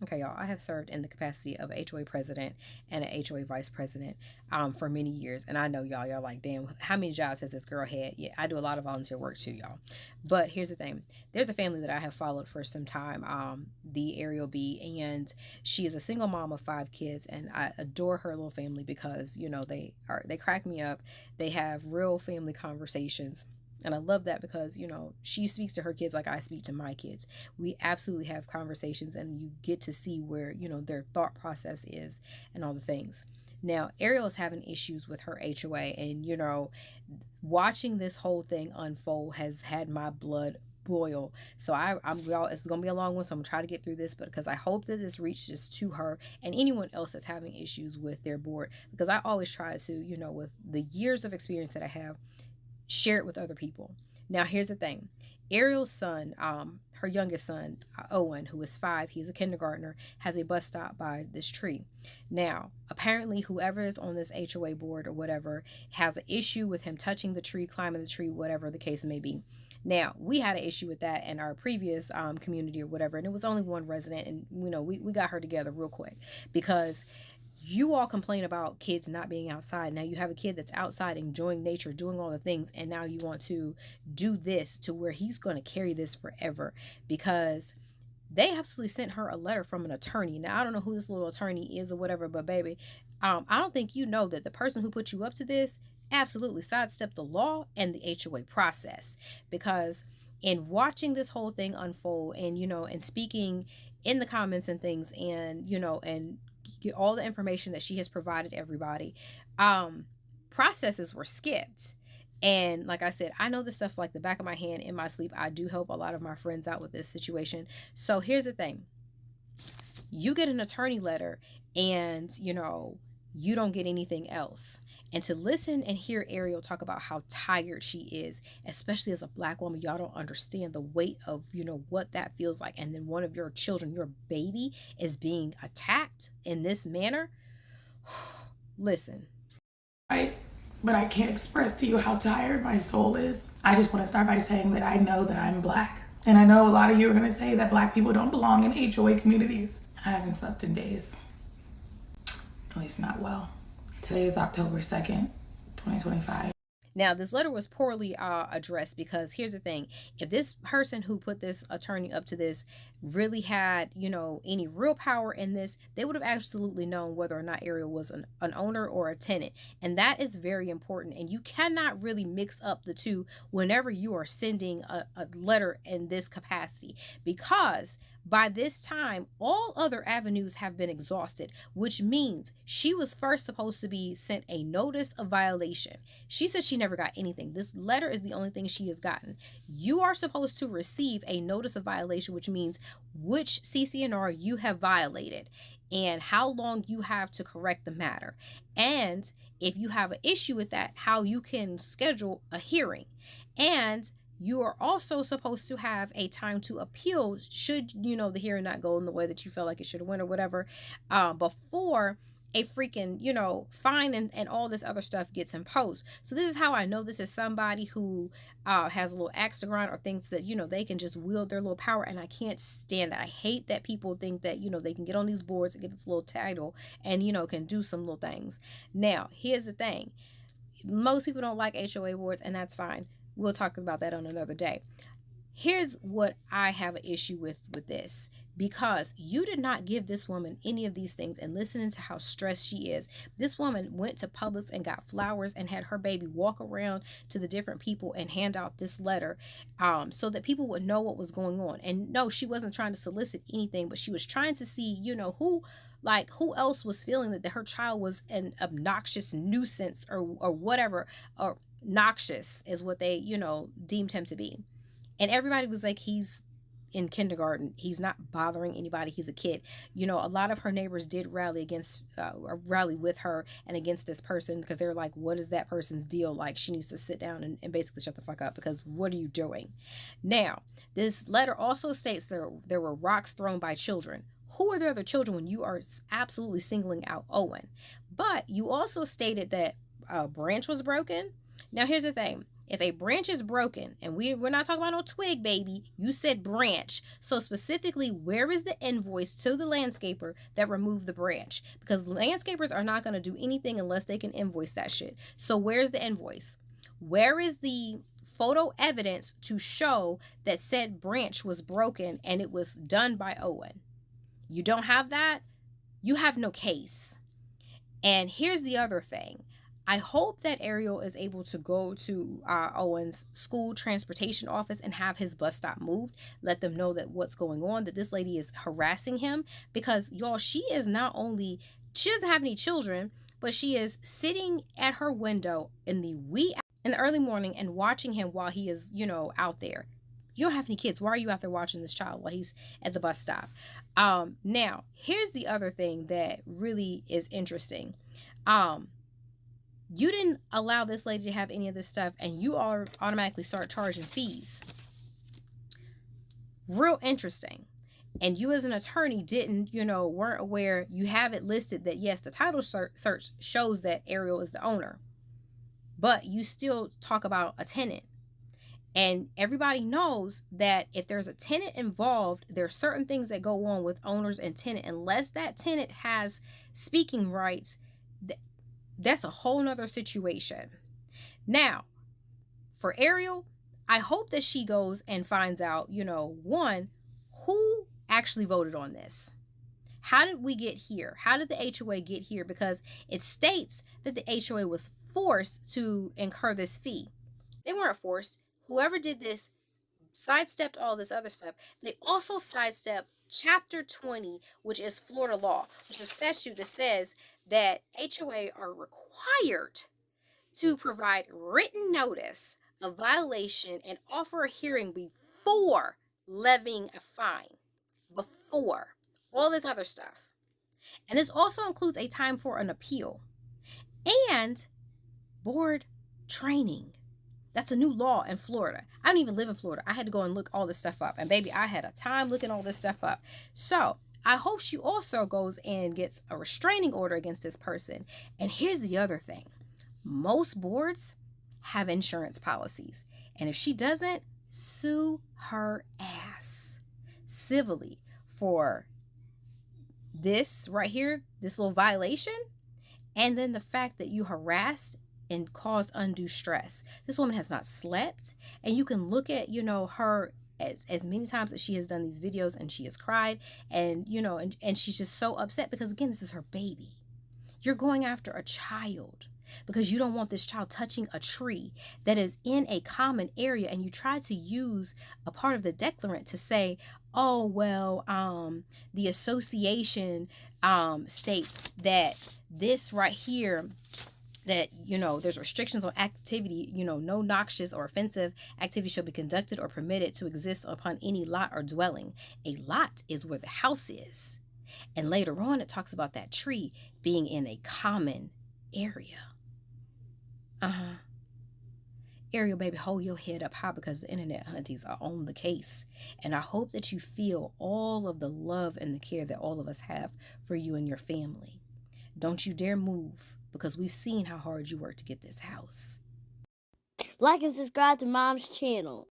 Okay, y'all, I have served in the capacity of a HOA president and an HOA vice president for many years. And I know y'all like, damn, how many jobs has this girl had? Yeah, I do a lot of volunteer work too, y'all. But here's the thing. There's a family that I have followed for some time, the Ariel B, and she is a single mom of 5 kids, and I adore her little family because, they crack me up. They have real family conversations. And I love that because, she speaks to her kids like I speak to my kids. We absolutely have conversations and you get to see where, their thought process is and all the things. Now, Ariel is having issues with her HOA, and, watching this whole thing unfold has had my blood boil. So y'all, it's gonna be a long one, so I'm gonna try to get through this, but because I hope that this reaches to her and anyone else that's having issues with their board, because I always try to, with the years of experience that I have, share it with other people. Now, here's the thing. Ariel's son, her youngest son, Owen, who is 5, he's a kindergartner, has a bus stop by this tree. Now, apparently, whoever is on this HOA board or whatever has an issue with him touching the tree, climbing the tree, whatever the case may be. Now, we had an issue with that in our previous community or whatever, and it was only one resident, and we got her together real quick because you all complain about kids not being outside. Now you have a kid that's outside enjoying nature, doing all the things, and now you want to do this to where he's going to carry this forever because they absolutely sent her a letter from an attorney. Now I don't know who this little attorney is or whatever, but baby, I don't think you know that the person who put you up to this absolutely sidestepped the law and the HOA process, because in watching this whole thing unfold and and speaking in the comments and things, and and get all the information that she has provided everybody, processes were skipped. And like I said, I know this stuff like the back of my hand in my sleep. I do help a lot of my friends out with this situation. So here's the thing. You get an attorney letter and you don't get anything else. And to listen and hear Ariel talk about how tired she is, especially as a Black woman, y'all don't understand the weight of, what that feels like. And then one of your children, your baby, is being attacked in this manner. Listen. Right. But I can't express to you how tired my soul is. I just want to start by saying that I know that I'm Black. And I know a lot of you are going to say that Black people don't belong in HOA communities. I haven't slept in days. At least not well. Today is October 2nd, 2025. Now, this letter was poorly addressed because here's the thing. If this person who put this attorney up to this really had, any real power in this, they would have absolutely known whether or not Ariel was an owner or a tenant. And that is very important. And you cannot really mix up the two whenever you are sending a letter in this capacity, because by this time, all other avenues have been exhausted, which means she was first supposed to be sent a notice of violation. She said she never got anything. This letter is the only thing she has gotten. You are supposed to receive a notice of violation, which means which CCNR you have violated and how long you have to correct the matter. And if you have an issue with that, how you can schedule a hearing. And you are also supposed to have a time to appeal should the hearing not go in the way that you felt like it should have went or whatever, before a freaking fine and all this other stuff gets imposed. So this is how I know this is somebody who has a little axe to grind, or thinks that they can just wield their little power. And I can't stand that. I hate that people think that they can get on these boards and get this little title and can do some little things. Now here's the thing. Most people don't like HOA boards, and that's fine. We'll talk about that on another day. Here's what I have an issue with this, because you did not give this woman any of these things. And listening to how stressed she is, this woman went to Publix and got flowers and had her baby walk around to the different people and hand out this letter, so that people would know what was going on. And no, she wasn't trying to solicit anything, but she was trying to see who else was feeling that her child was an obnoxious nuisance or whatever, or noxious is what they deemed him to be. And everybody was like, he's in kindergarten, he's not bothering anybody, he's a kid. A lot of her neighbors did rally with her and against this person, because they're like, what is that person's deal? Like, she needs to sit down and basically shut the fuck up, because what are you doing? Now, this letter also states there were rocks thrown by children. Who are the other children when you are absolutely singling out Owen? But you also stated that a branch was broken. Now, here's the thing. If a branch is broken, and we're not talking about no twig, baby, you said branch. So specifically, where is the invoice to the landscaper that removed the branch? Because landscapers are not going to do anything unless they can invoice that shit. So where's the invoice? Where is the photo evidence to show that said branch was broken and it was done by Owen? You don't have that? You have no case. And here's the other thing. I hope that Ariel is able to go to Owen's school transportation office and have his bus stop moved. Let them know that what's going on, that this lady is harassing him. Because, y'all, she is not only, she doesn't have any children, but she is sitting at her window in the early morning and watching him while he is, out there. You don't have any kids. Why are you out there watching this child while he's at the bus stop? Now, here's the other thing that really is interesting. You didn't allow this lady to have any of this stuff, and you all automatically start charging fees. Real interesting. And you as an attorney didn't, weren't aware. You have it listed that, yes, the title search shows that Ariel is the owner. But you still talk about a tenant. And everybody knows that if there's a tenant involved, there are certain things that go on with owners and tenant. Unless that tenant has speaking rights, that's a whole nother situation. Now, for Ariel, I hope that she goes and finds out, one, who actually voted on this? How did we get here? How did the HOA get here? Because it states that the HOA was forced to incur this fee. They weren't forced. Whoever did this sidestepped all this other stuff. They also sidestepped Chapter 20, which is Florida law, which is a statute that says that HOA are required to provide written notice of violation and offer a hearing before levying a fine. Before all this other stuff. And this also includes a time for an appeal and board training. That's a new law in Florida. I don't even live in Florida. I had to go and look all this stuff up. And baby, I had a time looking all this stuff up. So I hope she also goes and gets a restraining order against this person. And here's the other thing. Most boards have insurance policies. And if she doesn't, sue her ass civilly for this right here, this little violation. And then the fact that you harassed and caused undue stress. This woman has not slept, and you can look at her as many times as she has done these videos, and she has cried, and and she's just so upset because, again, this is her baby. You're going after a child because you don't want this child touching a tree that is in a common area, and you try to use a part of the declarant to say, oh well, the association states that this right here, that there's restrictions on activity, no noxious or offensive activity shall be conducted or permitted to exist upon any lot or dwelling. A lot is where the house is, and later on it talks about that tree being in a common area. Ariel, baby, hold your head up high, because the internet aunties are on the case, and I hope that you feel all of the love and the care that all of us have for you and your family. Don't you dare move, because we've seen how hard you work to get this house. Like and subscribe to Mom's channel.